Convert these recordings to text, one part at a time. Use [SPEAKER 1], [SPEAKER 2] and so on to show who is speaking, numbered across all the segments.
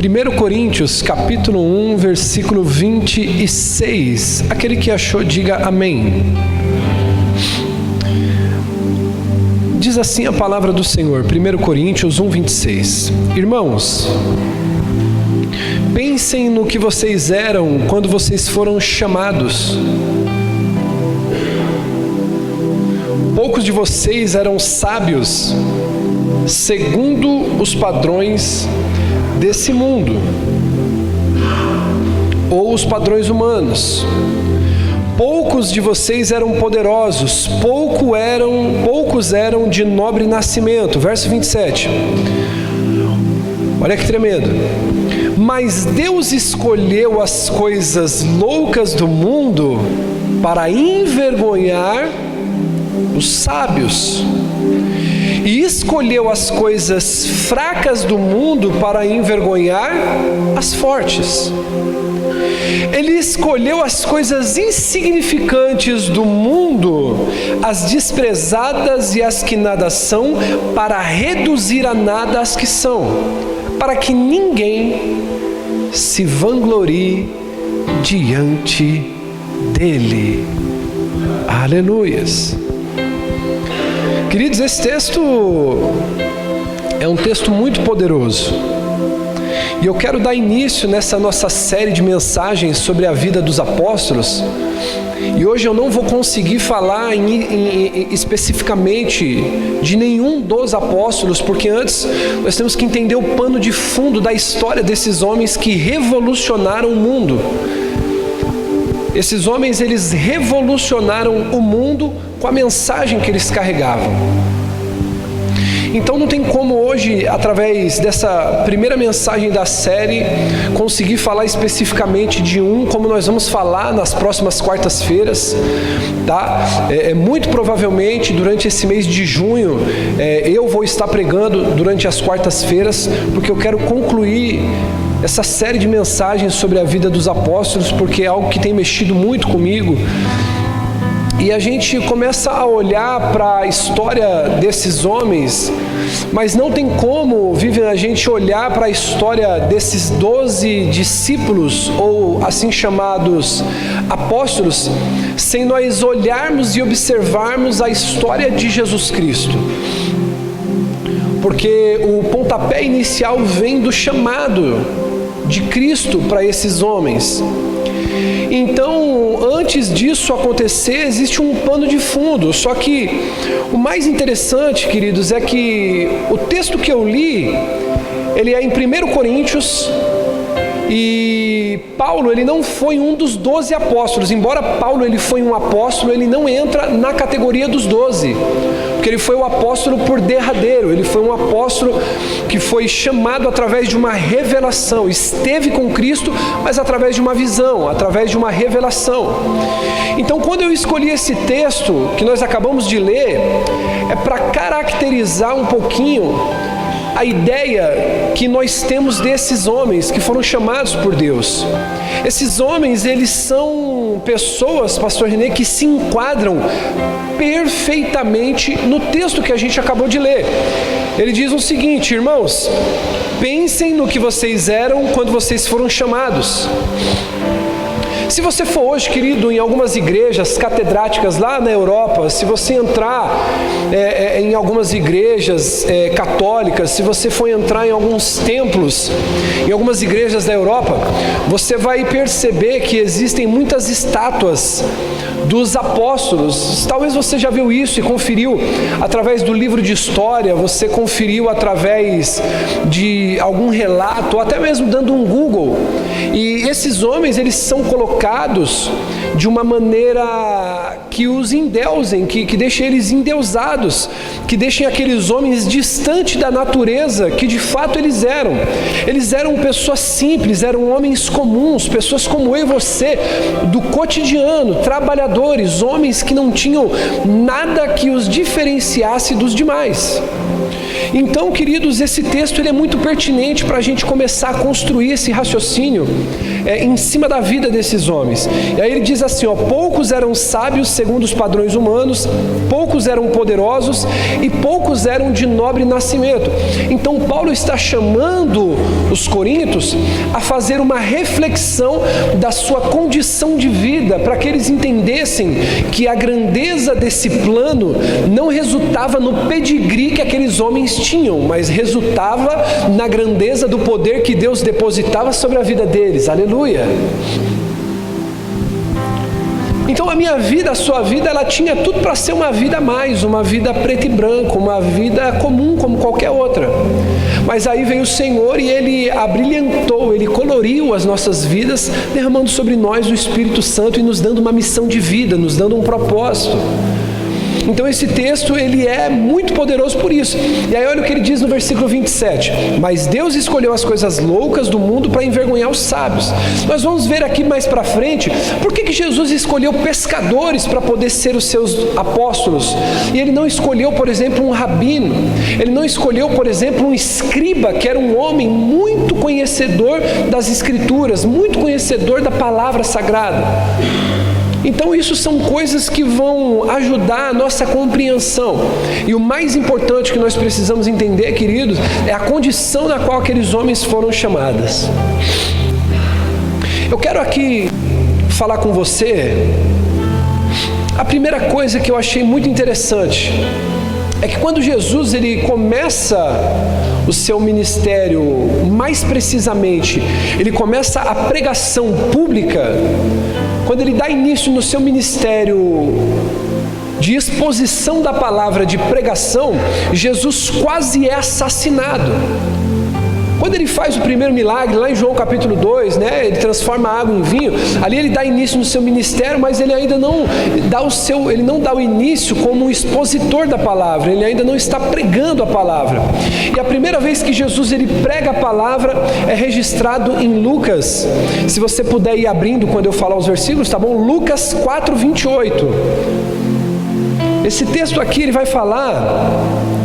[SPEAKER 1] 1 Coríntios, capítulo 1, versículo 26. Aquele que achou, diga amém. Diz assim a palavra do Senhor, 1 Coríntios 1, 26. Irmãos, pensem no que vocês eram quando vocês foram chamados. Poucos de vocês eram sábios, segundo os padrões desse mundo, ou os padrões humanos. Poucos de vocês eram poderosos, poucos eram de nobre nascimento. Verso 27. Olha que tremendo. Mas Deus escolheu as coisas loucas do mundo para envergonhar os sábios, e escolheu as coisas fracas do mundo para envergonhar as fortes. Ele escolheu as coisas insignificantes do mundo, as desprezadas e as que nada são, para reduzir a nada as que são, para que ninguém se vanglorie diante dele. Aleluias. Queridos, esse texto é um texto muito poderoso. E eu quero dar início nessa nossa série de mensagens sobre a vida dos apóstolos. E hoje eu não vou conseguir falar especificamente de nenhum dos apóstolos, porque antes nós temos que entender o pano de fundo da história desses homens que revolucionaram o mundo. Esses homens, eles revolucionaram o mundo com a mensagem que eles carregavam. Então não tem como hoje, através dessa primeira mensagem da série, conseguir falar especificamente de um, como nós vamos falar nas próximas quartas-feiras, tá? Muito provavelmente durante esse mês de junho, eu vou estar pregando durante as quartas-feiras, porque eu quero concluir essa série de mensagens sobre a vida dos apóstolos, porque é algo que tem mexido muito comigo. E a gente começa a olhar para a história desses homens, mas não tem como, Vivian, a gente olhar para a história desses 12 discípulos, ou assim chamados apóstolos, sem nós olharmos e observarmos a história de Jesus Cristo. Porque o pontapé inicial vem do chamado de Cristo para esses homens. Então, antes disso acontecer, existe um pano de fundo. Só que o mais interessante, queridos, é que o texto que eu li, ele é em 1 Coríntios, e Paulo, ele não foi um dos 12 apóstolos. Embora Paulo ele foi um apóstolo, ele não entra na categoria dos 12, porque ele foi o apóstolo por derradeiro. Ele foi um apóstolo que foi chamado através de uma revelação, esteve com Cristo, mas através de uma visão, através de uma revelação. Então, quando eu escolhi esse texto que nós acabamos de ler, é para caracterizar um pouquinho a ideia que nós temos desses homens que foram chamados por Deus. Esses homens, eles são pessoas, pastor Renê, que se enquadram perfeitamente no texto que a gente acabou de ler. Ele diz o seguinte: irmãos, pensem no que vocês eram quando vocês foram chamados. Se você for hoje, querido, em algumas igrejas catedráticas lá na Europa, se você entrar em algumas igrejas católicas, se você for entrar em alguns templos, em algumas igrejas da Europa, você vai perceber que existem muitas estátuas dos apóstolos. Talvez você já viu isso e conferiu através do livro de história, você conferiu através de algum relato, ou até mesmo dando um Google. E esses homens, eles são colocados de uma maneira que os endeusem, que deixe eles endeusados, que deixem aqueles homens distante da natureza que de fato eles eram. Eles eram pessoas simples, eram homens comuns, pessoas como eu e você, do cotidiano, trabalhadores, homens que não tinham nada que os diferenciasse dos demais. Então, queridos, esse texto ele é muito pertinente para a gente começar a construir esse raciocínio em cima da vida desses homens. E aí ele diz assim, poucos eram sábios segundo os padrões humanos, poucos eram poderosos e poucos eram de nobre nascimento. Então Paulo está chamando os coríntios a fazer uma reflexão da sua condição de vida, para que eles entendessem que a grandeza desse plano não resultava no pedigree que aqueles homens tinham, mas resultava na grandeza do poder que Deus depositava sobre a vida deles. Aleluia! Então a minha vida, a sua vida, ela tinha tudo para ser uma vida a mais, uma vida preto e branco, uma vida comum como qualquer outra. Mas aí veio o Senhor e Ele abrilhantou, Ele coloriu as nossas vidas, derramando sobre nós o Espírito Santo e nos dando uma missão de vida, nos dando um propósito. Então esse texto, ele é muito poderoso por isso. E aí olha o que ele diz no versículo 27. Mas Deus escolheu as coisas loucas do mundo para envergonhar os sábios. Nós vamos ver aqui mais para frente, por que Jesus escolheu pescadores para poder ser os seus apóstolos? E ele não escolheu, por exemplo, um rabino. Ele não escolheu, por exemplo, um escriba, que era um homem muito conhecedor das escrituras, muito conhecedor da palavra sagrada. Então isso são coisas que vão ajudar a nossa compreensão. E o mais importante que nós precisamos entender, queridos, é a condição na qual aqueles homens foram chamados. Eu quero aqui falar com você. A primeira coisa que eu achei muito interessante é que quando Jesus ele começa o seu ministério, mais precisamente, ele começa a pregação pública. Quando ele dá início no seu ministério de exposição da palavra, de pregação, Jesus quase é assassinado. Quando ele faz o primeiro milagre, lá em João capítulo 2, ele transforma a água em vinho, ali ele dá início no seu ministério, mas ele ainda não dá o início como um expositor da palavra, ele ainda não está pregando a palavra. E a primeira vez que Jesus ele prega a palavra é registrado em Lucas. Se você puder ir abrindo quando eu falar os versículos, tá bom? Lucas 4:28. Esse texto aqui ele vai falar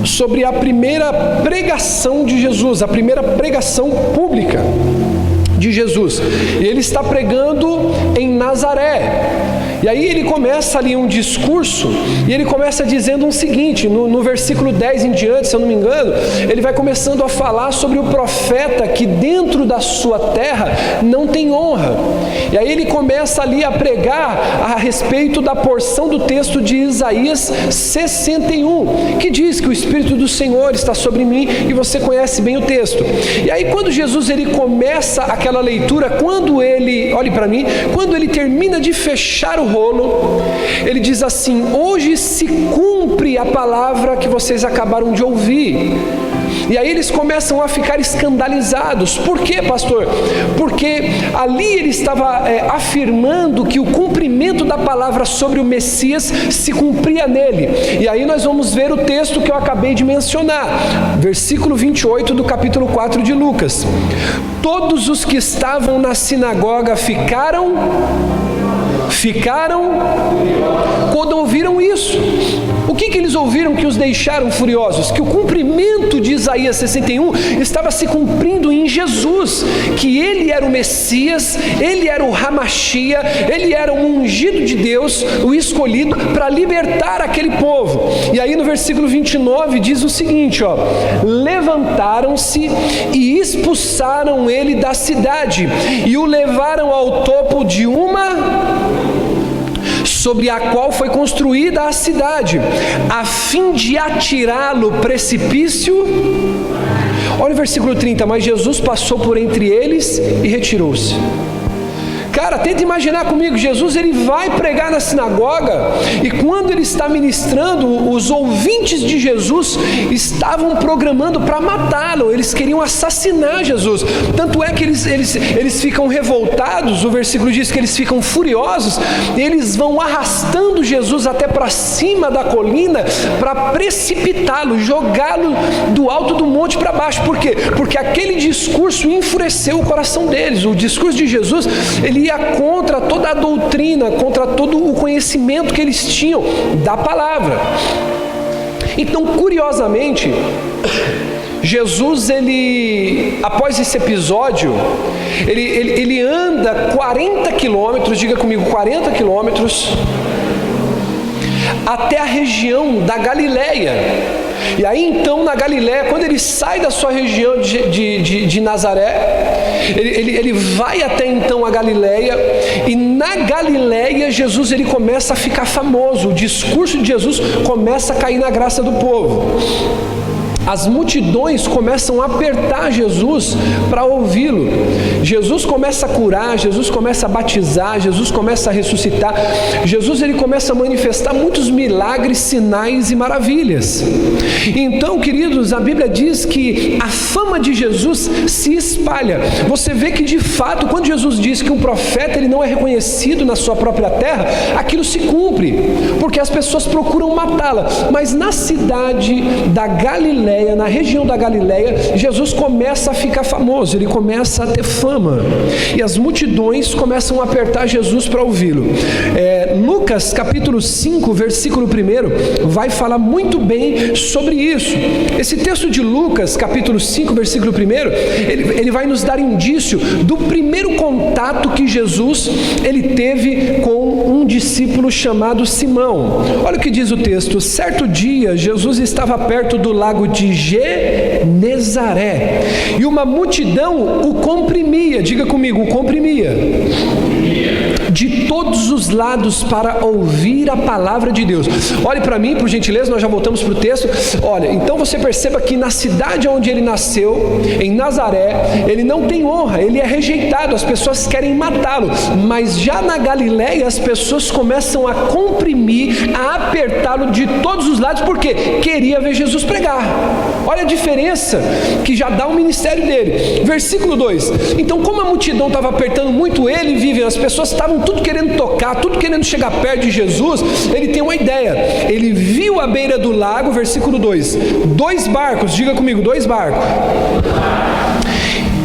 [SPEAKER 1] sobre a primeira pregação de Jesus, a primeira pregação pública de Jesus. E ele está pregando em Nazaré. E aí ele começa ali um discurso, e ele começa dizendo o seguinte, no versículo 10 em diante, se eu não me engano, ele vai começando a falar sobre o profeta que dentro da sua terra não tem honra. E aí ele começa ali a pregar a respeito da porção do texto de Isaías 61, que diz que o Espírito do Senhor está sobre mim, e você conhece bem o texto. E aí quando Jesus ele começa aquela leitura, quando ele, olhe para mim, quando ele termina de fechar o rolo, ele diz assim: hoje se cumpre a palavra que vocês acabaram de ouvir. E aí eles começam a ficar escandalizados. Por quê, pastor? Porque ali ele estava afirmando que o cumprimento da palavra sobre o Messias se cumpria nele. E aí nós vamos ver o texto que eu acabei de mencionar, versículo 28 do capítulo 4 de Lucas. Todos os que estavam na sinagoga ficaram quando ouviram isso. O que eles ouviram que os deixaram furiosos? Que o cumprimento de Isaías 61 estava se cumprindo em Jesus, que ele era o Messias, ele era o Hamashia, ele era o ungido de Deus, o escolhido para libertar aquele povo. E aí no versículo 29 diz o seguinte, levantaram-se e expulsaram ele da cidade e o levaram ao topo de uma sobre a qual foi construída a cidade, a fim de atirá-lo precipício. Olha o versículo 30, mas Jesus passou por entre eles e retirou-se. Cara, tenta imaginar comigo, Jesus ele vai pregar na sinagoga, e quando ele está ministrando, os ouvintes de Jesus estavam programando para matá-lo, eles queriam assassinar Jesus. Tanto é que eles ficam revoltados, o versículo diz que eles ficam furiosos, e eles vão arrastando Jesus até para cima da colina para precipitá-lo, jogá-lo do alto do monte para baixo. Por quê? Porque aquele discurso enfureceu o coração deles. O discurso de Jesus, ele ia contra toda a doutrina, contra todo o conhecimento que eles tinham da palavra. Então, curiosamente, Jesus, ele, após esse episódio, ele anda 40 quilômetros, diga comigo, 40 quilômetros, até a região da Galileia. E aí então na Galiléia, quando ele sai da sua região de Nazaré, ele vai até então a Galiléia, e na Galiléia Jesus ele começa a ficar famoso, o discurso de Jesus começa a cair na graça do povo. As multidões começam a apertar Jesus para ouvi-lo. Jesus começa a curar, Jesus começa a batizar, Jesus começa a ressuscitar. Jesus ele começa a manifestar muitos milagres, sinais e maravilhas. Então, queridos, a Bíblia diz que a fama de Jesus se espalha. Você vê que de fato, quando Jesus diz que um profeta ele não é reconhecido na sua própria terra, aquilo se cumpre, porque as pessoas procuram matá-la. Mas na cidade da Galiléia, na região da Galiléia, Jesus começa a ficar famoso, ele começa a ter fama, e as multidões começam a apertar Jesus para ouvi-lo. Lucas capítulo 5, versículo 1, vai falar muito bem sobre isso. Esse texto de Lucas capítulo 5, versículo 1, ele vai nos dar indício do primeiro contato que Jesus ele teve com um discípulo chamado Simão. Olha o que diz o texto: certo dia Jesus estava perto do lago de Genezaré, e uma multidão o comprimia, diga comigo, o comprimia, de todos os lados para ouvir a palavra de Deus. Olhe para mim, por gentileza, nós já voltamos para o texto. Olha, então você perceba que na cidade onde ele nasceu, em Nazaré, ele não tem honra, ele é rejeitado, as pessoas querem matá-lo. Mas já na Galiléia, as pessoas começam a comprimir, a apertá-lo de todos os lados, porque queria ver Jesus pregar. Olha a diferença que já dá o ministério dele. Versículo 2: então, como a multidão estava apertando muito ele, as pessoas estavam tudo querendo tocar, tudo querendo chegar perto de Jesus, ele tem uma ideia. Ele viu à beira do lago, versículo 2, 2 barcos, diga comigo, 2 barcos,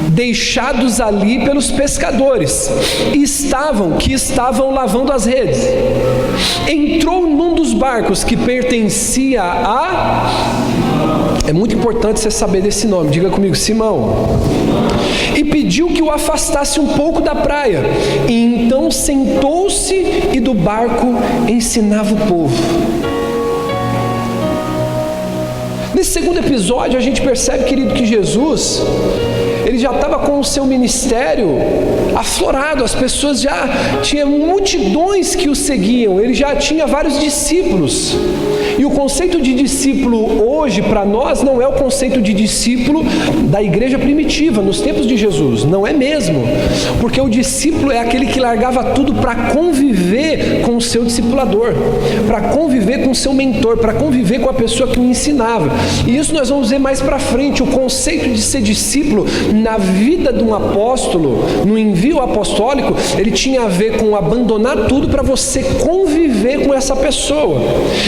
[SPEAKER 1] deixados ali pelos pescadores, que estavam lavando as redes. Entrou num dos barcos que pertencia a... É muito importante você saber desse nome, diga comigo, Simão. E pediu que o afastasse um pouco da praia. E então sentou-se e do barco ensinava o povo. Nesse segundo episódio a gente percebe, querido, que Jesus ele já estava com o seu ministério aflorado, as pessoas já tinham multidões que o seguiam, ele já tinha vários discípulos. E o conceito de discípulo hoje para nós não é o conceito de discípulo da igreja primitiva, nos tempos de Jesus, não é mesmo, porque o discípulo é aquele que largava tudo para conviver com o seu discipulador, para conviver com o seu mentor, para conviver com a pessoa que o ensinava. E isso nós vamos ver mais para frente. O conceito de ser discípulo na vida de um apóstolo, no envio apostólico, ele tinha a ver com abandonar tudo para você conviver com essa pessoa.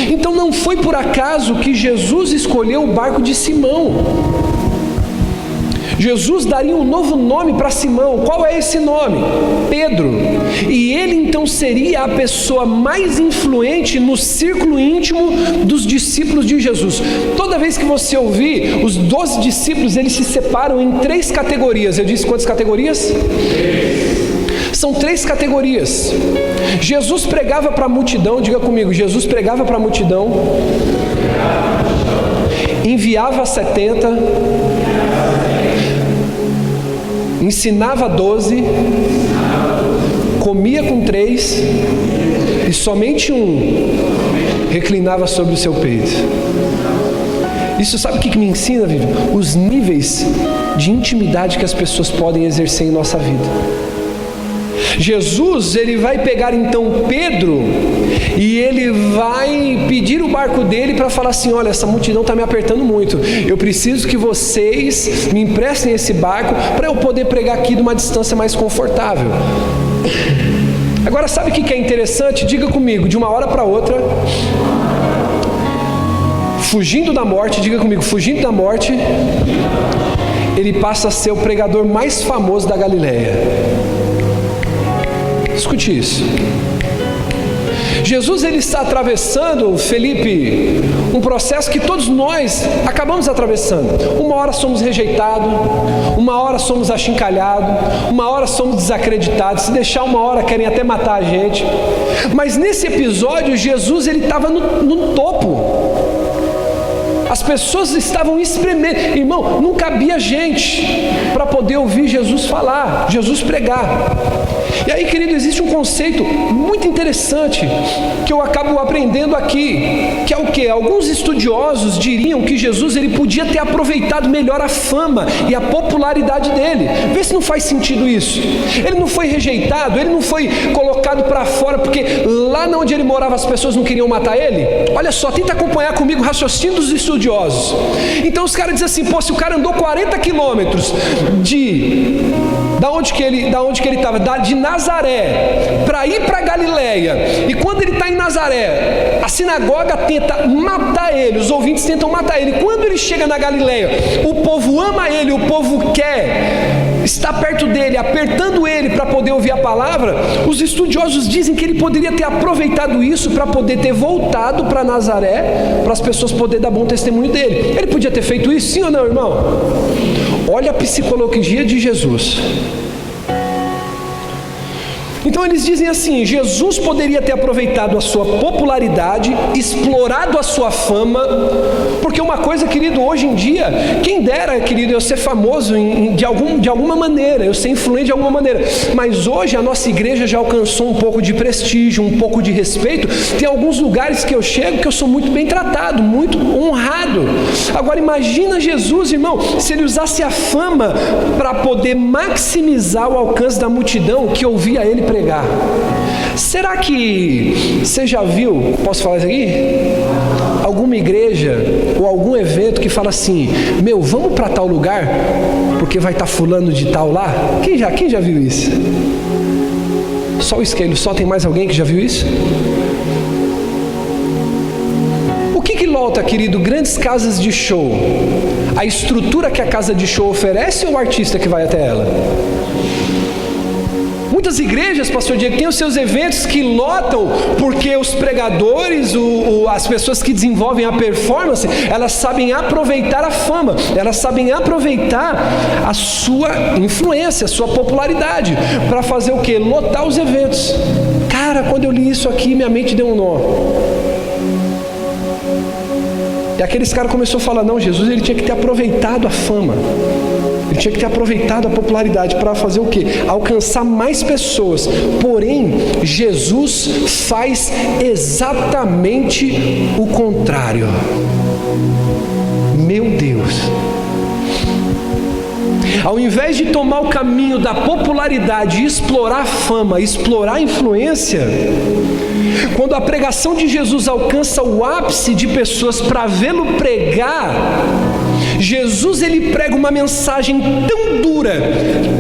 [SPEAKER 1] Então não foi por acaso que Jesus escolheu o barco de Simão. Jesus daria um novo nome para Simão. Qual é esse nome? Pedro. E ele então seria a pessoa mais influente no círculo íntimo dos discípulos de Jesus. Toda vez que você ouvir, os 12 discípulos, eles se separam em 3 categorias. Eu disse quantas categorias? São 3 categorias. Jesus pregava para a multidão, diga comigo, Jesus pregava para a multidão, enviava 70, ensinava 12, comia com 3 e somente um reclinava sobre o seu peito. Isso sabe o que me ensina, Vivi? Os níveis de intimidade que as pessoas podem exercer em nossa vida. Jesus, ele vai pegar então Pedro e ele vai pedir o barco dele para falar assim: olha, essa multidão está me apertando muito, eu preciso que vocês me emprestem esse barco para eu poder pregar aqui de uma distância mais confortável. Agora sabe o que é interessante? Diga comigo, de uma hora para outra, fugindo da morte, diga comigo, fugindo da morte, ele passa a ser o pregador mais famoso da Galiléia. Escute isso. Jesus ele está atravessando, Felipe, um processo que todos nós acabamos atravessando. Uma hora somos rejeitados, uma hora somos achincalhados, uma hora somos desacreditados, se deixar uma hora querem até matar a gente. Mas nesse episódio Jesus ele estava no topo. As pessoas estavam espremendo. Irmão, não cabia gente para poder ouvir Jesus falar, Jesus pregar. E aí, querido, existe um conceito muito interessante que eu acabo aprendendo aqui, que é o quê? Alguns estudiosos diriam que Jesus ele podia ter aproveitado melhor a fama e a popularidade dele. Vê se não faz sentido isso. Ele não foi rejeitado, ele não foi colocado para fora porque lá onde ele morava as pessoas não queriam matar ele. Olha só, tenta acompanhar comigo o raciocínio dos estudiosos. Então os caras dizem assim, pô, se o cara andou 40 quilômetros da onde que ele estava, de Nazaré, para ir para Galileia, e quando ele está em Nazaré, a sinagoga tenta matar ele, os ouvintes tentam matar ele. Quando ele chega na Galileia, o povo ama ele, o povo quer estar perto dele, apertando ele para poder ouvir a palavra. Os estudiosos dizem que ele poderia ter aproveitado isso para poder ter voltado para Nazaré, para as pessoas poderem dar bom testemunho dele. Ele podia ter feito isso, sim ou não, irmão? Olha a psicologia de Jesus. Então eles dizem assim, Jesus poderia ter aproveitado a sua popularidade, explorado a sua fama, porque uma coisa, querido, hoje em dia, quem dera, querido, eu ser famoso de alguma maneira, eu ser influente de alguma maneira, mas hoje a nossa igreja já alcançou um pouco de prestígio, um pouco de respeito. Tem alguns lugares que eu chego que eu sou muito bem tratado, muito honrado. Agora imagina Jesus, irmão, se ele usasse a fama para poder maximizar o alcance da multidão que ouvia ele pregar. Será que você já viu, posso falar isso aqui? Alguma igreja ou algum evento que fala assim, meu, vamos para tal lugar, porque vai estar fulano de tal lá? Quem já viu isso? Só o Esquelho, só tem mais alguém que já viu isso? O que lota, querido, grandes casas de show? A estrutura que a casa de show oferece ou o artista que vai até ela? Muitas igrejas, pastor Diego, têm os seus eventos que lotam porque os pregadores, as pessoas que desenvolvem a performance, elas sabem aproveitar a fama, elas sabem aproveitar a sua influência, a sua popularidade, para fazer o quê? Lotar os eventos. Cara, quando eu li isso aqui, minha mente deu um nó. E aqueles caras começaram a falar, não, Jesus ele tinha que ter aproveitado a fama. Ele tinha que ter aproveitado a popularidade para fazer o quê? Alcançar mais pessoas. Porém, Jesus faz exatamente o contrário. Meu Deus! Ao invés de tomar o caminho da popularidade, explorar a fama, explorar a influência, quando a pregação de Jesus alcança o ápice de pessoas para vê-lo pregar, Jesus ele prega uma mensagem tão dura,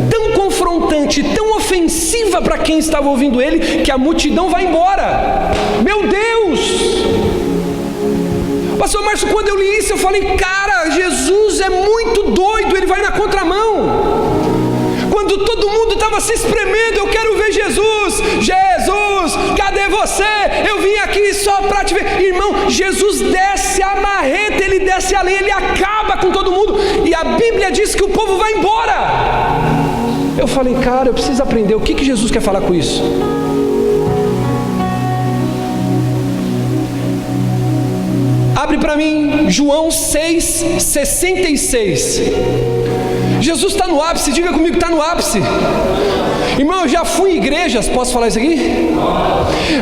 [SPEAKER 1] tão confrontante, tão ofensiva para quem estava ouvindo ele, que a multidão vai embora. Meu Deus! Pastor Márcio, quando eu li isso, eu falei, cara, Jesus é muito doido, ele vai na contramão. Quando todo mundo estava se espremendo, eu quero ver Jesus. Jesus, cadê você? Eu vim aqui só para te ver. Irmão, Jesus desce a marreta, ele desce a lenha, ele acaba com todo mundo. E a Bíblia diz que o povo vai embora. Eu falei, cara, eu preciso aprender o que Jesus quer falar com isso. Abre para mim João 6,66. Jesus está no ápice, diga comigo, está no ápice. Irmão, eu já fui em igrejas, posso falar isso aqui?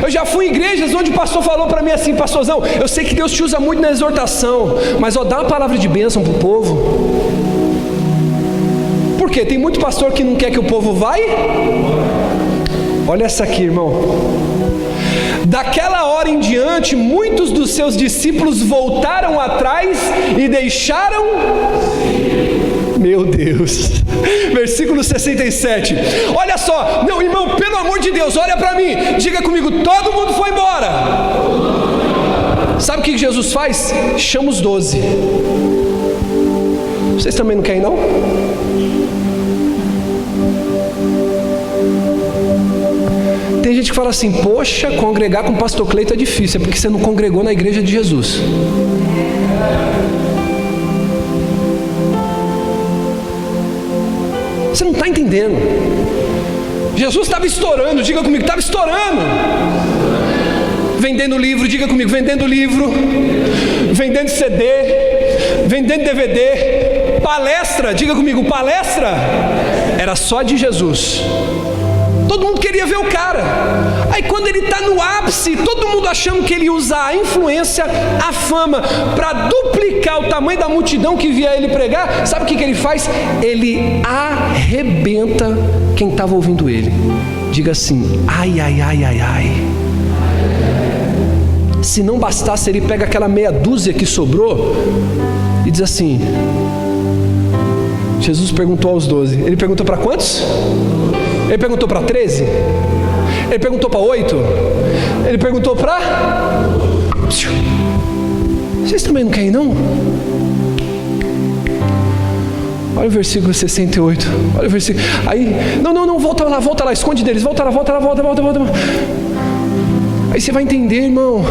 [SPEAKER 1] Eu já fui em igrejas onde o pastor falou para mim assim, pastorzão, eu sei que Deus te usa muito na exortação, mas dá uma palavra de bênção para o povo. Por quê? Tem muito pastor que não quer que o povo vai? Olha essa aqui, irmão. Daquela hora em diante, muitos dos seus discípulos voltaram atrás e deixaram... Meu Deus, versículo 67, olha só, não, irmão, pelo amor de Deus, olha para mim, diga comigo, todo mundo foi embora. Sabe o que Jesus faz? Chama os 12. Vocês também não querem, não? Tem gente que fala assim, poxa, congregar com o pastor Cleito é difícil, é porque você não congregou na igreja de Jesus. Você não está entendendo. Jesus estava estourando, diga comigo, estava estourando. Vendendo livro, diga comigo, vendendo livro, vendendo CD, vendendo DVD, palestra, diga comigo, palestra, era só de Jesus. Todo mundo queria ver o cara. Aí quando ele está no ápice, todo mundo achando que ele ia usar a influência, a fama, para duplicar o tamanho da multidão que via ele pregar, sabe o que ele faz? Ele arrebenta quem estava ouvindo ele. Diga assim, ai, ai, ai, ai, ai. Se não bastasse, ele pega aquela meia dúzia que sobrou e diz assim, Jesus perguntou aos 12, ele perguntou para quantos? Ele perguntou para 13? Ele perguntou para 8? Ele perguntou para... Vocês também não querem, não? Olha o versículo 68. Olha o versículo. Aí, não, volta lá, esconde deles, volta lá. Aí você vai entender, irmão,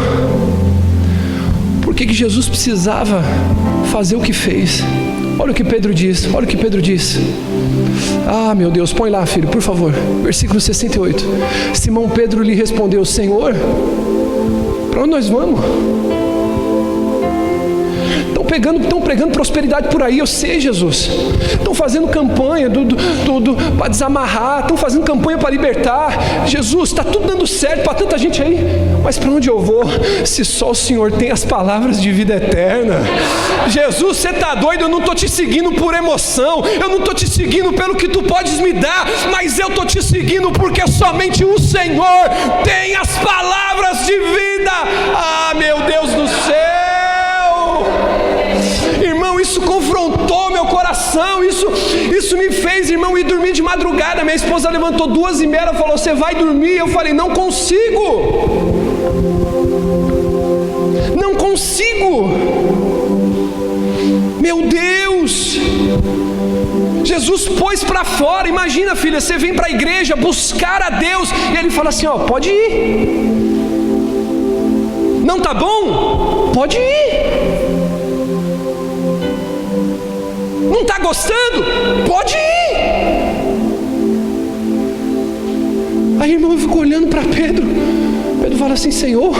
[SPEAKER 1] por que Jesus precisava fazer o que fez. Olha o que Pedro diz. Ah, meu Deus, põe lá, filho, por favor. Versículo 68. Simão Pedro lhe respondeu, Senhor, para onde nós vamos? Estão pregando prosperidade por aí, eu sei, Jesus. Estão fazendo campanha para desamarrar, estão fazendo campanha para libertar. Jesus, está tudo dando certo para tanta gente aí. Mas para onde eu vou, se só o Senhor tem as palavras de vida eterna? Jesus, você está doido? Eu não estou te seguindo por emoção, eu não estou te seguindo pelo que tu podes me dar, mas eu estou te seguindo porque somente o Senhor tem as palavras de vida. Ah, meu Deus do céu! Irmão, isso confrontou meu coração, isso me fez, irmão, ir dormir de madrugada. Minha esposa levantou 2h30, ela falou, você vai dormir? Eu falei, não consigo. Meu Deus, Jesus pôs para fora. Imagina, filha, você vem para a igreja buscar a Deus, e Ele fala assim, ó, pode ir. Não tá bom? Pode ir. Não está gostando? Pode ir. Aí, irmão, eu fico olhando para Pedro. Pedro fala assim, Senhor,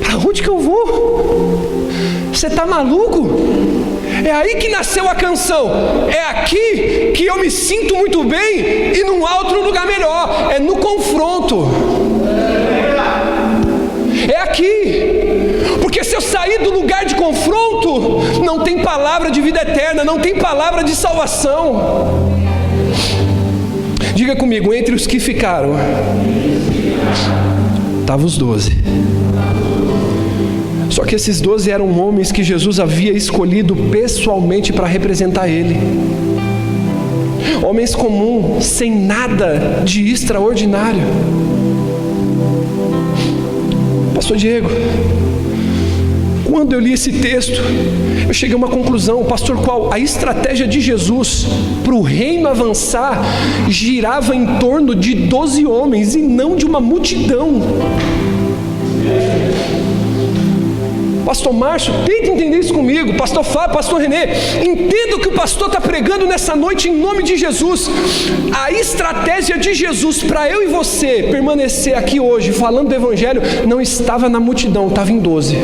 [SPEAKER 1] para onde que eu vou? Você está maluco? É aí que nasceu a canção. É aqui que eu me sinto muito bem e num outro lugar melhor. É no confronto. É aqui. Porque se eu sair do lugar de confronto, não tem palavra de vida eterna, não tem palavra de salvação. Diga comigo, entre os que ficaram, estavam os 12. Só que esses 12 eram homens que Jesus havia escolhido pessoalmente para representar Ele. Homens comuns, sem nada de extraordinário. Pastor Diego, quando eu li esse texto, eu cheguei a uma conclusão, pastor, qual? A estratégia de Jesus para o reino avançar girava em torno de 12 homens e não de uma multidão. Pastor Márcio, tenta entender isso comigo. Pastor Fábio, pastor Renê, entenda o que o pastor está pregando nessa noite em nome de Jesus. A estratégia de Jesus para eu e você permanecer aqui hoje falando do Evangelho não estava na multidão, estava em 12.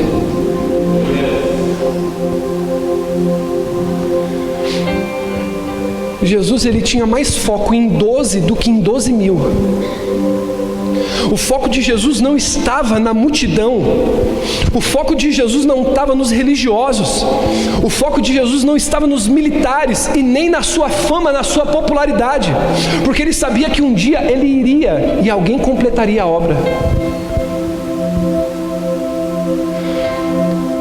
[SPEAKER 1] Jesus, ele tinha mais foco em 12 do que em 12 mil. O foco de Jesus não estava na multidão. O foco de Jesus não estava nos religiosos. O foco de Jesus não estava nos militares e nem na sua fama, na sua popularidade. Porque ele sabia que um dia ele iria e alguém completaria a obra.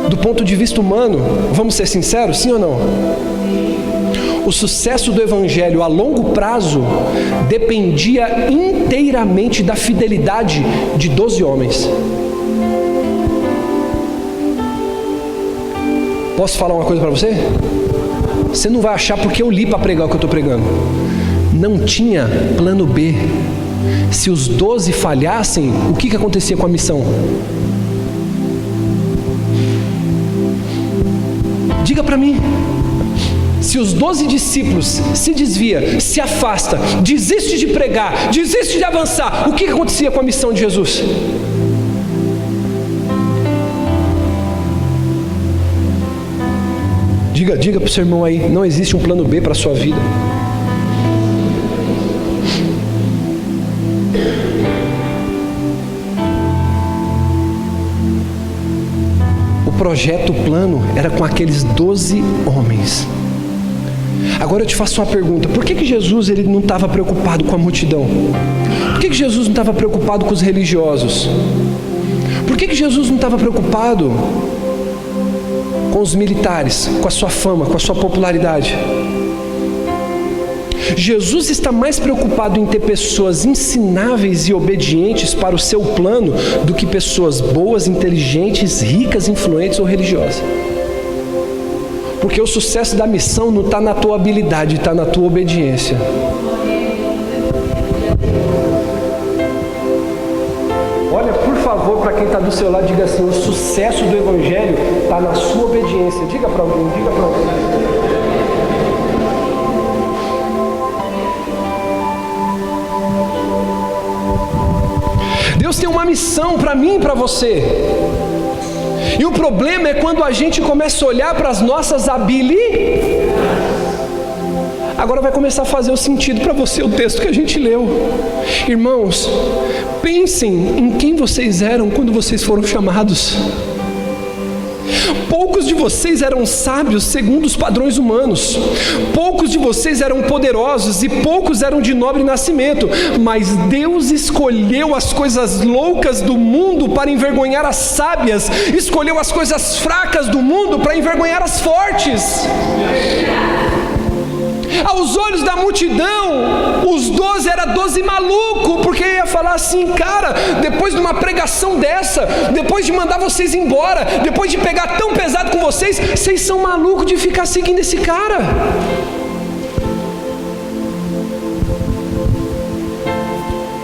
[SPEAKER 1] Do ponto de vista humano, vamos ser sinceros, sim ou não? O sucesso do Evangelho a longo prazo dependia inteiramente da fidelidade de 12 homens. Posso falar uma coisa para você? Você não vai achar porque eu li para pregar o que eu estou pregando. Não tinha plano B. Se os 12 falhassem, o que acontecia com a missão? Diga para mim. Se os 12 discípulos se desvia, se afasta, desiste de pregar, desiste de avançar, o que acontecia com a missão de Jesus? Diga para o seu irmão aí, não existe um plano B para a sua vida. O projeto, o plano era com aqueles 12 homens. Agora eu te faço uma pergunta: por que Jesus ele não estava preocupado com a multidão? Por que Jesus não estava preocupado com os religiosos? Por que Jesus não estava preocupado com os militares, com a sua fama, com a sua popularidade? Jesus está mais preocupado em ter pessoas ensináveis e obedientes para o seu plano do que pessoas boas, inteligentes, ricas, influentes ou religiosas. Porque o sucesso da missão não está na tua habilidade, está na tua obediência. Olha, por favor, para quem está do seu lado, diga assim: o sucesso do Evangelho está na sua obediência. Diga para alguém, diga para alguém. Deus tem uma missão para mim e para você. E o problema é quando a gente começa a olhar para as nossas habilidades. Agora vai começar a fazer o sentido para você o texto que a gente leu. Irmãos, pensem em quem vocês eram quando vocês foram chamados. Poucos de vocês eram sábios segundo os padrões humanos. Poucos de vocês eram poderosos e poucos eram de nobre nascimento. Mas Deus escolheu as coisas loucas do mundo para envergonhar as sábias. Escolheu as coisas fracas do mundo para envergonhar as fortes. Aos olhos da multidão, os 12 eram 12 malucos, porque ia falar assim: cara, depois de uma pregação dessa, depois de mandar vocês embora, depois de pegar tão pesado com vocês, vocês são malucos de ficar seguindo esse cara.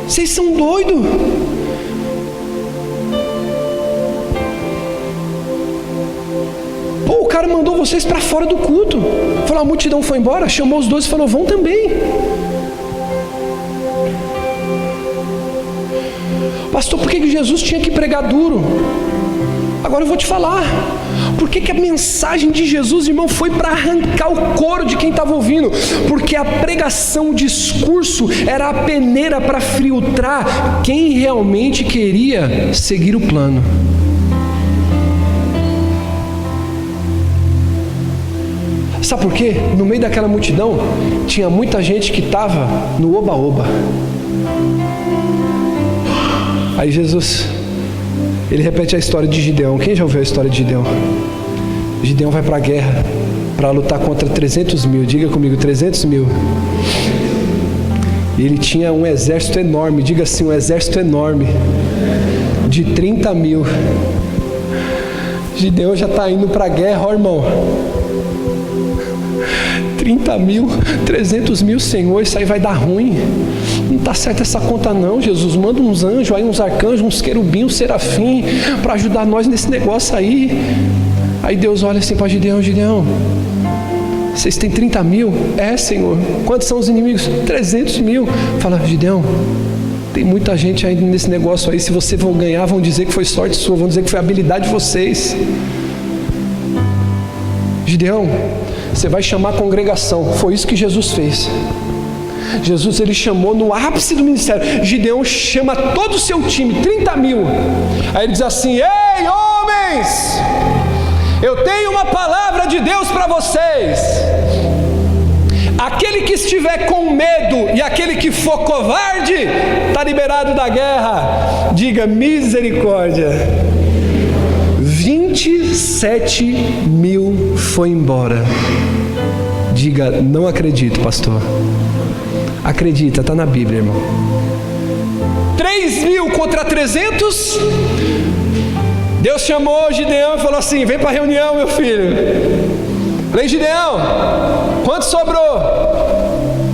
[SPEAKER 1] Vocês são doidos. Pô, o cara mandou vocês para fora do culto. Falou, a multidão foi embora, chamou os 12 e falou, vão também. Pastor, por que Jesus tinha que pregar duro? Agora eu vou te falar. Por que a mensagem de Jesus, irmão, foi para arrancar o couro de quem estava ouvindo? Porque a pregação, o discurso, era a peneira para filtrar quem realmente queria seguir o plano. Sabe por quê? No meio daquela multidão, tinha muita gente que estava no oba-oba. Aí Jesus, ele repete a história de Gideão. Quem já ouviu a história de Gideão? Gideão vai para a guerra para lutar contra 300 mil. Diga comigo, 300 mil. E ele tinha um exército enorme. Diga assim, um exército enorme. De 30 mil. Gideão já está indo para a guerra, ó irmão. 30 mil, 300 mil, Senhor, isso aí vai dar ruim. Não está certa essa conta não, Jesus. Manda uns anjos aí, uns arcanjos, uns querubins, uns serafim, para ajudar nós nesse negócio aí. Aí Deus olha assim para Gideão, Gideão, vocês têm 30 mil? É, Senhor. Quantos são os inimigos? 300 mil. Fala, Gideão, tem muita gente ainda nesse negócio aí. Se você for ganhar, vão dizer que foi sorte sua, vão dizer que foi habilidade de vocês. Gideão, você vai chamar a congregação. Foi isso que Jesus fez. Jesus, ele chamou no ápice do ministério. Gideão chama todo o seu time, 30 mil. Aí ele diz assim, ei homens, eu tenho uma palavra de Deus para vocês. Aquele que estiver com medo e aquele que for covarde, está liberado da guerra. Diga misericórdia. 27 mil foi embora. Diga, não acredito, pastor. Acredita, está na Bíblia, irmão. 3 mil contra 300. Deus chamou Gideão e falou assim, vem para a reunião, meu filho. Falei, Gideão, quanto sobrou?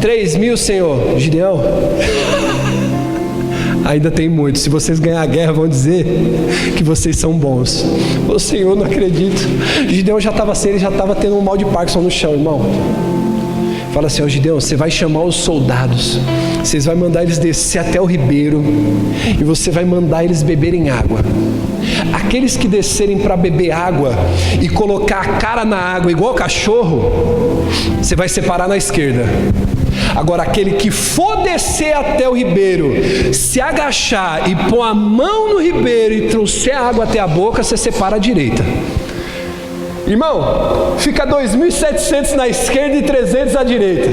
[SPEAKER 1] 3 mil, Senhor. Gideão, ainda tem muito. Se vocês ganhar a guerra, vão dizer que vocês são bons. Ô Senhor, não acredito. Gideão já estava assim, ele já estava tendo um mal de Parkinson no chão, irmão. Fala assim, ó Gideão, você vai chamar os soldados. Vocês vão mandar eles descer até o ribeiro e você vai mandar eles beberem água. Aqueles que descerem para beber água e colocar a cara na água igual cachorro, você vai separar na esquerda. Agora, aquele que for descer até o ribeiro, se agachar e pôr a mão no ribeiro e trouxer a água até a boca, você separa à direita. Irmão, fica 2.700 na esquerda e 300 à direita.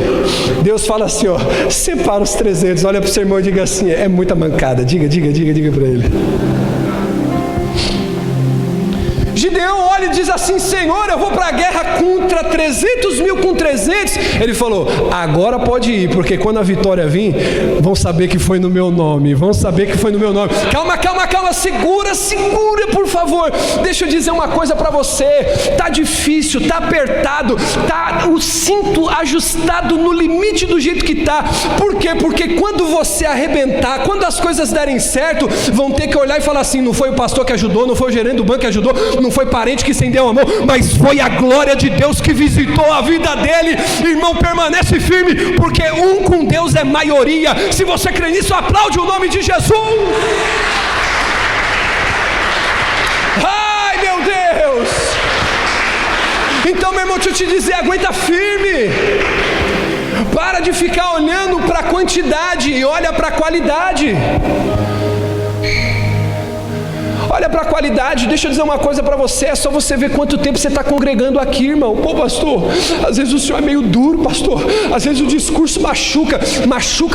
[SPEAKER 1] Deus fala assim, ó, separa os 300, olha para o seu irmão e diga assim, é muita mancada, diga para ele. Gideão olha e diz assim, Senhor, eu vou para a guerra contra 300 mil com 300. Ele falou, agora pode ir, porque quando a vitória vir, vão saber que foi no meu nome, Calma, segura, por favor. Deixa eu dizer uma coisa para você, tá difícil, tá apertado, tá o cinto ajustado no limite do jeito que tá. Por quê? Porque quando você arrebentar, quando as coisas derem certo, vão ter que olhar e falar assim, não foi o pastor que ajudou, não foi o gerente do banco que ajudou, não foi parente que estendeu a mão, mas foi a glória de Deus que visitou a vida dele. Irmão, permanece firme, porque um com Deus é maioria. Se você crê nisso, aplaude o nome de Jesus. Ai, meu Deus. Então, meu irmão, deixa eu te dizer, aguenta firme. Para de ficar olhando para a quantidade e olha para a qualidade. Olha para a qualidade. Deixa eu dizer uma coisa para você, é só você ver quanto tempo você está congregando aqui, irmão. Pô, pastor, às vezes o senhor é meio duro, pastor, às vezes o discurso machuca,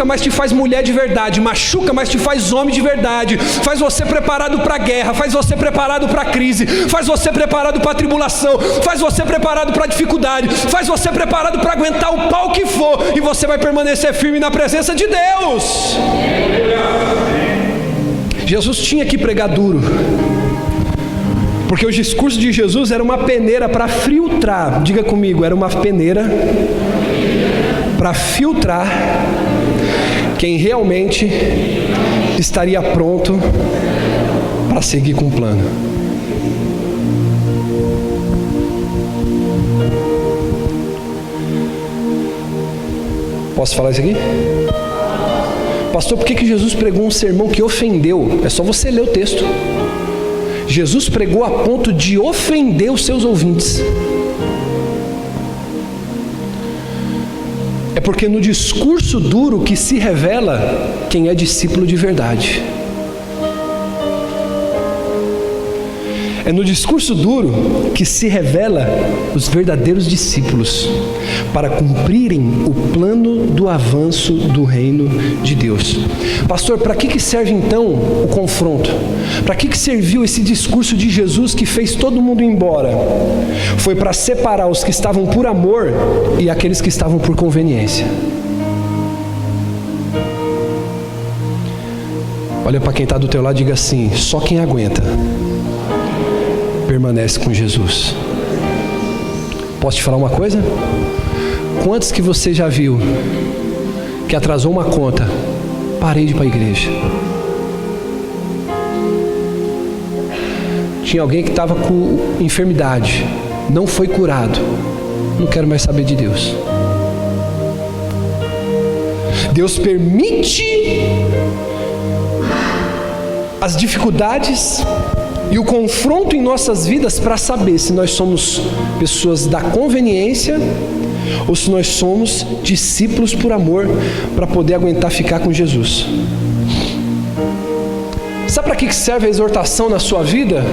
[SPEAKER 1] mas te faz mulher de verdade, machuca, mas te faz homem de verdade, faz você preparado para a guerra, faz você preparado para a crise, faz você preparado para a tribulação, faz você preparado para a dificuldade, faz você preparado para aguentar o pau que for, e você vai permanecer firme na presença de Deus. Jesus tinha que pregar duro, porque o discurso de Jesus era uma peneira para filtrar, diga comigo, era uma peneira para filtrar quem realmente estaria pronto para seguir com o plano. Posso falar isso aqui? Pastor, por que Jesus pregou um sermão que ofendeu? É só você ler o texto. Jesus pregou a ponto de ofender os seus ouvintes. É porque no discurso duro que se revela quem é discípulo de verdade. É no discurso duro que se revela os verdadeiros discípulos, para cumprirem o plano do avanço do reino de Deus. Pastor, para que serve então o confronto? Para que serviu esse discurso de Jesus que fez todo mundo ir embora? Foi para separar os que estavam por amor e aqueles que estavam por conveniência. Olha para quem está do teu lado e diga assim, só quem aguenta permanece com Jesus. Posso te falar uma coisa? Quantos que você já viu que atrasou uma conta, parei de ir para a igreja? Tinha alguém que estava com enfermidade, não foi curado, não quero mais saber de Deus. Deus permite as dificuldades e o confronto em nossas vidas para saber se nós somos pessoas da conveniência ou se nós somos discípulos por amor, para poder aguentar ficar com Jesus. Sabe para que serve a exortação na sua vida?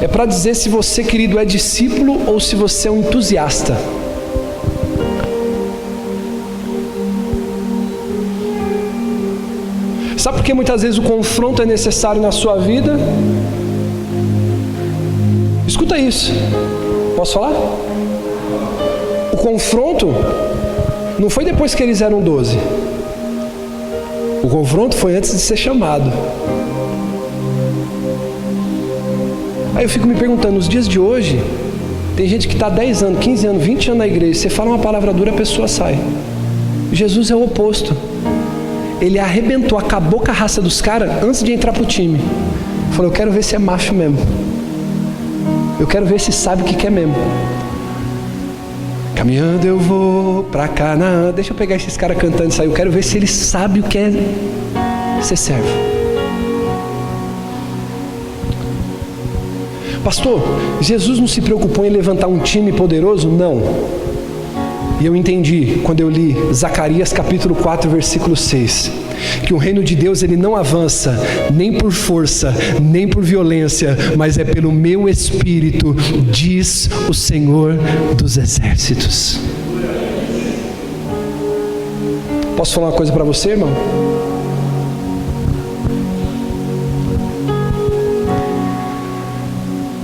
[SPEAKER 1] É para dizer se você, querido, é discípulo ou se você é um entusiasta. Sabe por que muitas vezes o confronto é necessário na sua vida? Escuta isso. Posso falar? O confronto não foi depois que eles eram 12. O confronto foi antes de ser chamado. Aí eu fico me perguntando, nos dias de hoje, tem gente que está 10 anos, 15 anos, 20 anos na igreja, você fala uma palavra dura, a pessoa sai. Jesus é o oposto. Ele arrebentou, acabou com a raça dos caras antes de entrar pro time. Falou, eu quero ver se é macho mesmo. Eu quero ver se sabe o que é mesmo. Caminhando eu vou pra Canaã. Deixa eu pegar esses caras cantando isso aí. Eu quero ver se eles sabem o que é ser servo. Pastor, Jesus não se preocupou em levantar um time poderoso? Não. E eu entendi quando eu li Zacarias capítulo 4, versículo 6, que o reino de Deus ele não avança nem por força, nem por violência, mas é pelo meu Espírito, diz o Senhor dos Exércitos. Posso falar uma coisa para você, irmão?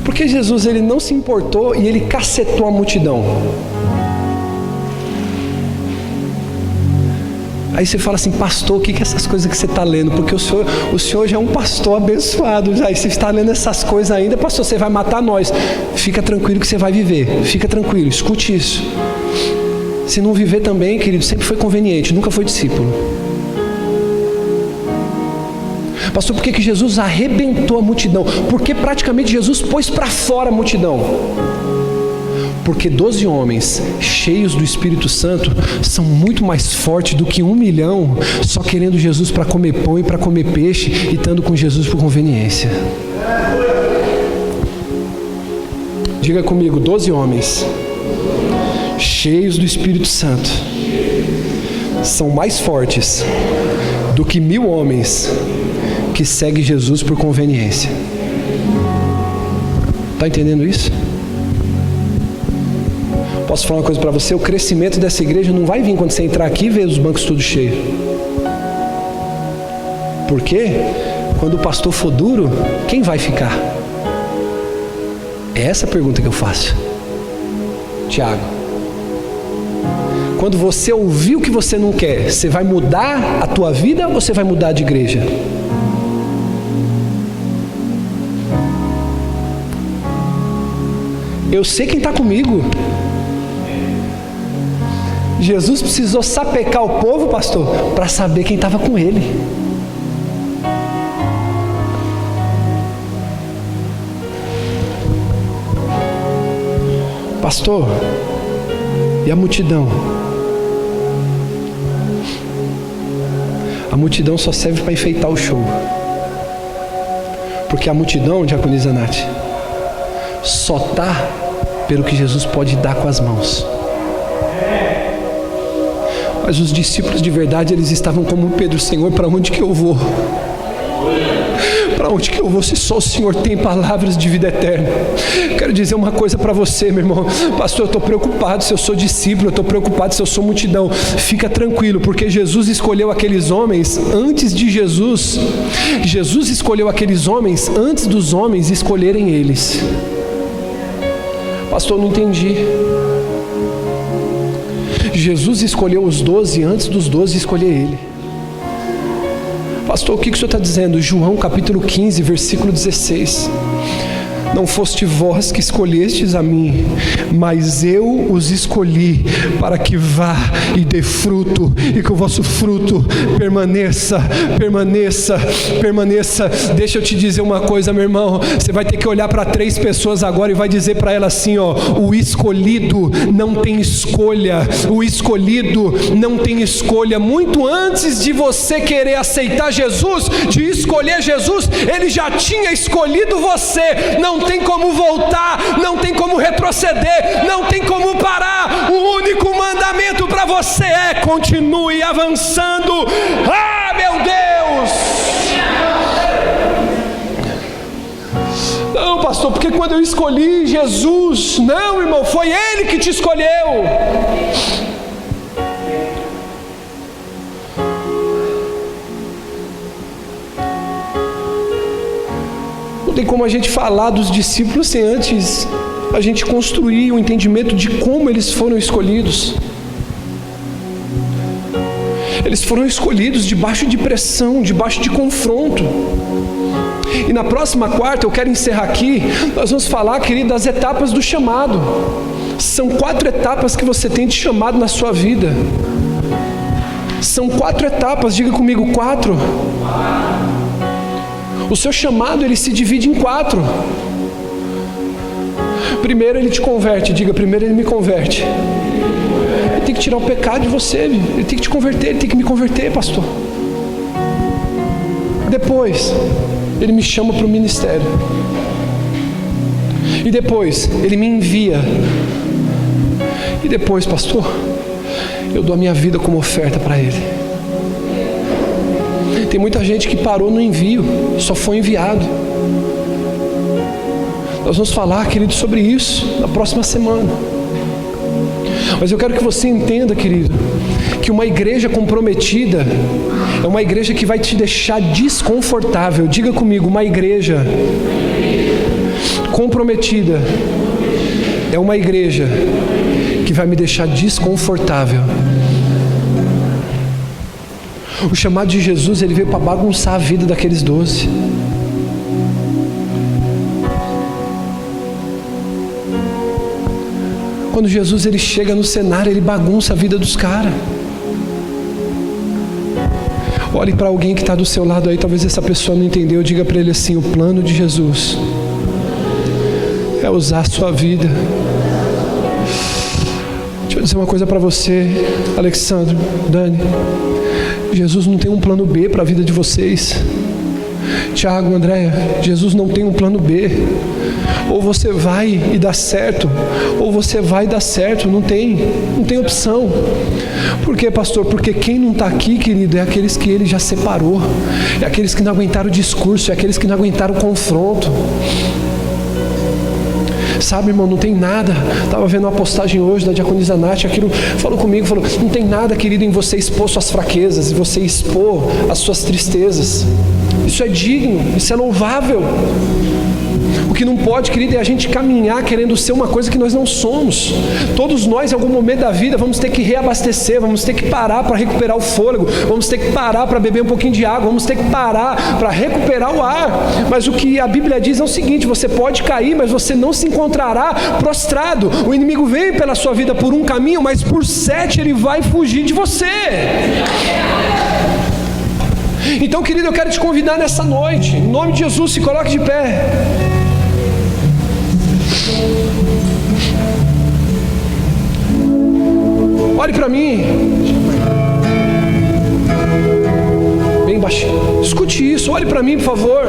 [SPEAKER 1] Porque Jesus ele não se importou e ele cacetou a multidão. Aí você fala assim, pastor, o que é essas coisas que você está lendo? Porque o senhor já é um pastor abençoado, já, e você está lendo essas coisas ainda, pastor, você vai matar nós. Fica tranquilo que você vai viver, fica tranquilo, escute isso. Se não viver também, querido, sempre foi conveniente, nunca foi discípulo. Pastor, por que Jesus arrebentou a multidão? Porque praticamente Jesus pôs para fora a multidão. Porque 12 homens cheios do Espírito Santo são muito mais fortes do que 1 milhão só querendo Jesus para comer pão e para comer peixe e estando com Jesus por conveniência. Diga comigo, 12 homens cheios do Espírito Santo são mais fortes do que 1.000 homens que seguem Jesus por conveniência. Está entendendo isso? Posso falar uma coisa para você? O crescimento dessa igreja não vai vir quando você entrar aqui e ver os bancos tudo cheios. Por quê? Quando o pastor for duro, quem vai ficar? É essa a pergunta que eu faço. Tiago, quando você ouvir o que você não quer, você vai mudar a tua vida ou você vai mudar de igreja? Eu sei quem está comigo. Jesus precisou sapecar o povo, pastor, para saber quem estava com ele. Pastor, e a multidão? A multidão só serve para enfeitar o show. Porque a multidão, diaconisa Nath, só está pelo que Jesus pode dar com as mãos. Mas os discípulos de verdade, eles estavam como Pedro, Senhor, para onde que eu vou? Para onde que eu vou se só o Senhor tem palavras de vida eterna? Quero dizer uma coisa para você, meu irmão. Pastor, eu estou preocupado se eu sou discípulo, eu estou preocupado se eu sou multidão. Fica tranquilo, porque Jesus escolheu aqueles homens antes de Jesus. Jesus escolheu aqueles homens antes dos homens escolherem eles. Pastor, não entendi. Jesus escolheu os 12 antes dos 12 escolher ele. Pastor, o que o senhor está dizendo? João capítulo 15, versículo 16. Não foste vós que escolhestes a mim, mas eu os escolhi para que vá e dê fruto, e que o vosso fruto permaneça. Deixa eu te dizer uma coisa, meu irmão. Você vai ter que olhar para 3 pessoas agora e vai dizer para elas assim, ó: o escolhido não tem escolha. O escolhido não tem escolha. Muito antes de você querer aceitar Jesus, de escolher Jesus, ele já tinha escolhido você. Não tem como voltar, não tem como retroceder, não tem como parar. O único mandamento para você é: continue avançando. Ah, meu Deus! Não, pastor, porque quando eu escolhi Jesus, não, irmão, foi Ele que te escolheu. Não tem como a gente falar dos discípulos sem antes a gente construir o entendimento de como eles foram escolhidos. Eles foram escolhidos debaixo de pressão, debaixo de confronto. E na próxima quarta, eu quero encerrar aqui, nós vamos falar, querido, das etapas do chamado. São 4 etapas que você tem de chamado na sua vida. São 4 etapas, diga comigo, 4. O seu chamado, ele se divide em 4. Primeiro ele te converte, diga, primeiro ele me converte. tem que tirar o pecado de você, Ele tem que te converter, Ele tem que me converter, pastor. Depois, Ele me chama para o ministério. E depois, Ele me envia. E depois, pastor, eu dou a minha vida como oferta para Ele. Tem muita gente que parou no envio, só foi enviado. Nós vamos falar, querido, sobre isso na próxima semana. Mas eu quero que você entenda, querido, que uma igreja comprometida é uma igreja que vai te deixar desconfortável. Diga comigo, uma igreja comprometida é uma igreja que vai me deixar desconfortável. O chamado de Jesus, ele veio para bagunçar a vida daqueles 12. Quando Jesus ele chega no cenário, ele bagunça a vida dos caras. Olhe para alguém que está do seu lado aí, talvez essa pessoa não entendeu, diga para ele assim: o plano de Jesus é usar a sua vida. Deixa eu dizer uma coisa para você, Alexandre, Dani. Jesus não tem um plano B para a vida de vocês. Tiago, Andréia, Jesus não tem um plano B. Ou você vai e dá certo, ou você vai e dá certo. Não tem opção. Por quê, pastor? Porque quem não está aqui, querido, é aqueles que Ele já separou. É aqueles que não aguentaram o discurso, é aqueles que não aguentaram o confronto. Sabe, irmão, não tem nada. Estava vendo uma postagem hoje da diaconisa Nath, aquilo falou comigo, falou: não tem nada, querido, em você expor suas fraquezas, em você expor as suas tristezas. Isso é digno, isso é louvável. O que não pode, querido, é a gente caminhar querendo ser uma coisa que nós não somos. Todos nós, em algum momento da vida, vamos ter que reabastecer, vamos ter que parar para recuperar o fôlego, vamos ter que parar para beber um pouquinho de água, vamos ter que parar para recuperar o ar. Mas o que a Bíblia diz é o seguinte: você pode cair, mas você não se encontrará prostrado. O inimigo vem pela sua vida por um caminho, mas por 7 ele vai fugir de você. Então, querido, eu quero te convidar nessa noite, em nome de Jesus, se coloque de pé. Olhe para mim, bem baixinho, escute isso, olhe para mim, por favor.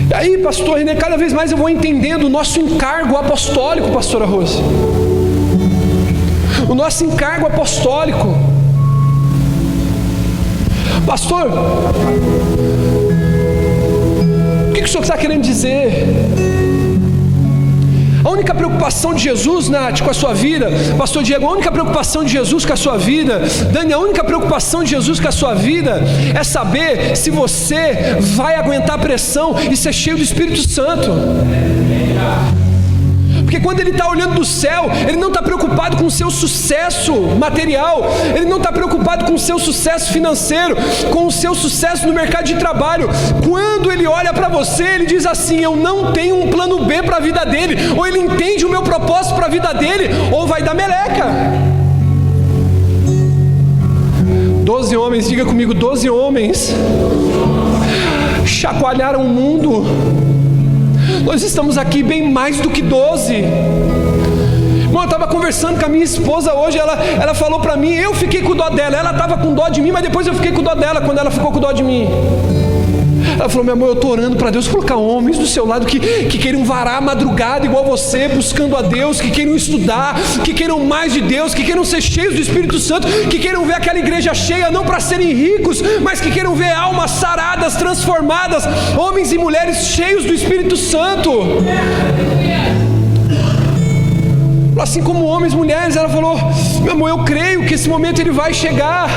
[SPEAKER 1] E aí, pastor René, cada vez mais eu vou entendendo o nosso encargo apostólico, pastora Rose. O nosso encargo apostólico. Pastor, o que o senhor está querendo dizer? A única preocupação de Jesus, Nath, com a sua vida, pastor Diego, a única preocupação de Jesus com a sua vida, Dani, a única preocupação de Jesus com a sua vida é saber se você vai aguentar a pressão e ser cheio do Espírito Santo. Porque quando Ele está olhando do céu, Ele não está preocupado com o seu sucesso material, Ele não está preocupado com o seu sucesso financeiro, com o seu sucesso no mercado de trabalho. Quando Ele olha para você, Ele diz assim: eu não tenho um plano B para a vida dele. Ou Ele entende o meu propósito para a vida dele, ou vai dar meleca. 12 homens, diga comigo, 12 homens chacoalharam o mundo. Nós estamos aqui bem mais do que 12. Irmão, eu estava conversando com a minha esposa hoje, ela falou para mim, eu fiquei com dó dela, ela estava com dó de mim, mas depois eu fiquei com dó dela quando ela ficou com dó de mim. Ela falou: meu amor, eu estou orando para Deus colocar homens do seu lado que queiram varar a madrugada igual você, buscando a Deus, que queiram estudar, que queiram mais de Deus, que queiram ser cheios do Espírito Santo, que queiram ver aquela igreja cheia, não para serem ricos, mas que queiram ver almas saradas, transformadas, homens e mulheres cheios do Espírito Santo. Assim como homens e mulheres, ela falou: meu amor, eu creio que esse momento ele vai chegar.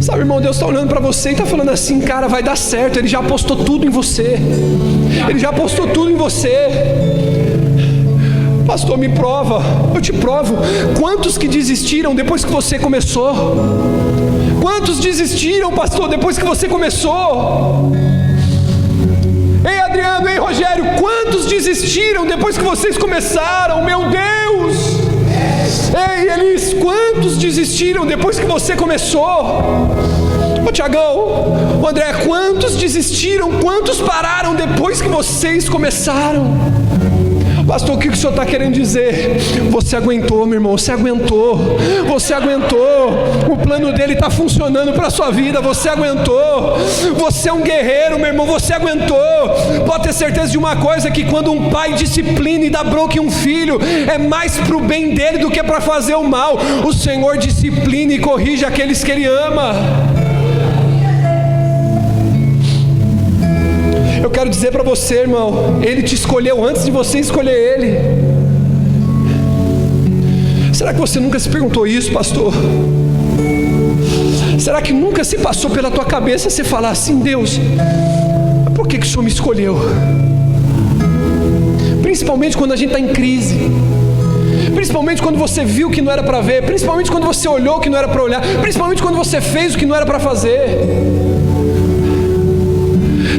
[SPEAKER 1] Sabe, irmão, Deus está olhando para você e está falando assim: cara, vai dar certo. Ele já apostou tudo em você. Ele já apostou tudo em você. Pastor, me prova. Eu te provo. Quantos que desistiram depois que você começou? Quantos desistiram, pastor, depois que você começou? Ei, Adriano, ei, Rogério, quantos desistiram depois que vocês começaram? Meu Deus! Ei, Elis, quantos desistiram depois que você começou? Vou te Tiagão, André, quantos desistiram, quantos pararam depois que vocês começaram? Pastor, o que o senhor está querendo dizer? Você aguentou, meu irmão, você aguentou. O plano dele está funcionando para a sua vida, você aguentou. Você é um guerreiro, meu irmão, você aguentou. Pode ter certeza de uma coisa, que quando um pai disciplina e dá bronca em um filho, é mais para o bem dele do que para fazer o mal. O Senhor disciplina e corrige aqueles que Ele ama. Eu quero dizer para você, irmão, Ele te escolheu antes de você escolher Ele. Será que você nunca se perguntou isso, pastor? Será que nunca se passou pela tua cabeça você falar assim: Deus, por que o Senhor me escolheu? Principalmente quando a gente está em crise, principalmente quando você viu que não era para ver, principalmente quando você olhou que não era para olhar, principalmente quando você fez o que não era para fazer.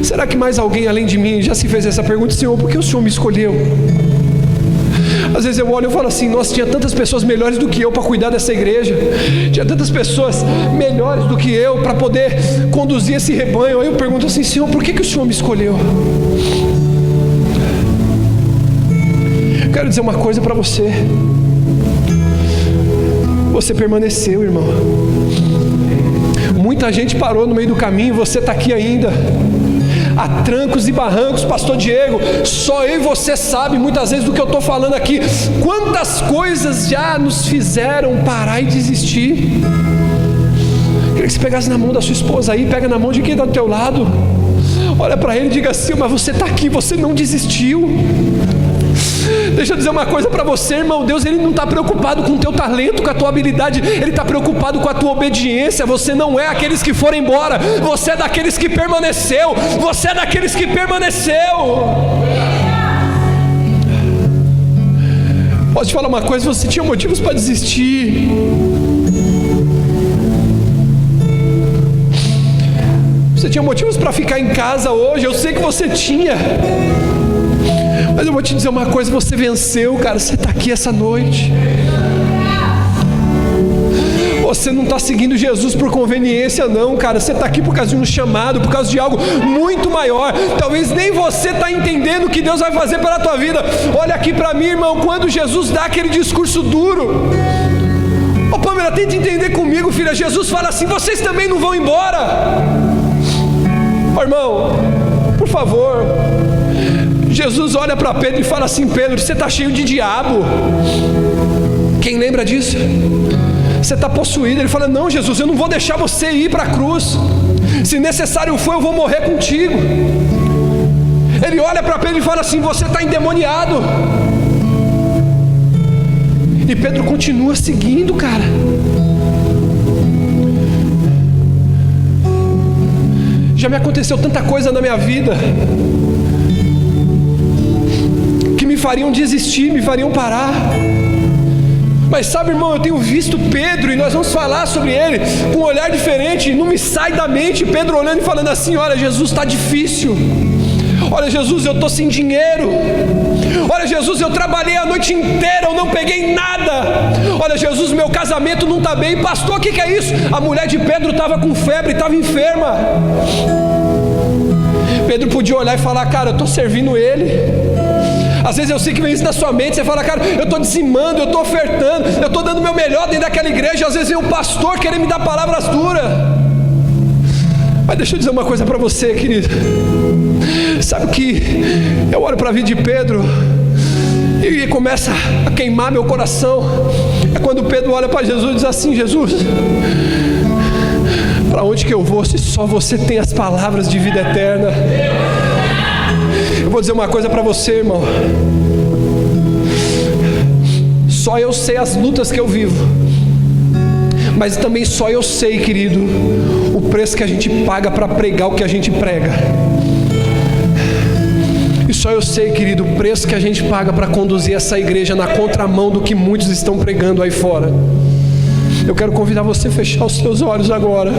[SPEAKER 1] Será que mais alguém além de mim já se fez essa pergunta: Senhor, por que o Senhor me escolheu? Às vezes eu olho e falo assim: nossa, tinha tantas pessoas melhores do que eu para cuidar dessa igreja, tinha tantas pessoas melhores do que eu para poder conduzir esse rebanho. Aí eu pergunto assim: Senhor, por que o Senhor me escolheu? Eu quero dizer uma coisa para você: você permaneceu, irmão. Muita gente parou no meio do caminho, você está aqui ainda. Há trancos e barrancos, pastor Diego, só eu e você sabe muitas vezes do que eu estou falando aqui. Quantas coisas já nos fizeram parar e desistir. Queria que você pegasse na mão da sua esposa aí, pega na mão de quem está do teu lado, olha para ele e diga assim: mas você está aqui, você não desistiu. Deixa eu dizer uma coisa para você, irmão. Deus, Ele não está preocupado com o teu talento, com a tua habilidade. Ele está preocupado com a tua obediência. Você não é aqueles que foram embora, você é daqueles que permaneceu. Você é daqueles que permaneceu. Posso te falar uma coisa? Você tinha motivos para desistir. Você tinha motivos para ficar em casa hoje. Eu sei que você tinha. Mas eu vou te dizer uma coisa: você venceu, cara. Você está aqui essa noite. Você não está seguindo Jesus por conveniência, não, cara. Você está aqui por causa de um chamado, por causa de algo muito maior. Talvez nem você está entendendo o que Deus vai fazer pela tua vida. Olha aqui para mim, irmão. Quando Jesus dá aquele discurso duro, ô Pamela, tenta entender comigo, filha. Jesus fala assim: vocês também não vão embora. Ô irmão, por favor. Jesus olha para Pedro e fala assim: Pedro, você está cheio de diabo. Quem lembra disso? Você está possuído. Ele fala: não, Jesus, eu não vou deixar você ir para a cruz. Se necessário for, eu vou morrer contigo. Ele olha para Pedro e fala assim: você está endemoniado. E Pedro continua seguindo, cara. Já me aconteceu tanta coisa na minha vida que me fariam desistir, me fariam parar. Mas sabe, irmão, eu tenho visto Pedro, e nós vamos falar sobre ele com um olhar diferente. Não me sai da mente Pedro olhando e falando assim: olha, Jesus, está difícil. Olha, Jesus, eu estou sem dinheiro. Olha, Jesus, eu trabalhei a noite inteira, eu não peguei nada. Olha, Jesus, meu casamento não está bem. Pastor, o que é isso? A mulher de Pedro estava com febre, estava enferma. Pedro podia olhar e falar: cara, eu estou servindo ele. Às vezes eu sei que vem isso na sua mente. Você fala: cara, eu estou dizimando, eu estou ofertando, eu estou dando o meu melhor dentro daquela igreja. Às vezes vem um pastor querer me dar palavras duras. Mas deixa eu dizer uma coisa para você, querido. Sabe o que eu olho para a vida de Pedro e começa a queimar meu coração? É quando Pedro olha para Jesus e diz assim: Jesus, para onde que eu vou se só você tem as palavras de vida eterna? Eu vou dizer uma coisa para você, irmão. Só eu sei as lutas que eu vivo, mas também só eu sei, querido, o preço que a gente paga para pregar o que a gente prega. E só eu sei, querido, o preço que a gente paga para conduzir essa igreja na contramão do que muitos estão pregando aí fora. Eu quero convidar você a fechar os seus olhos agora.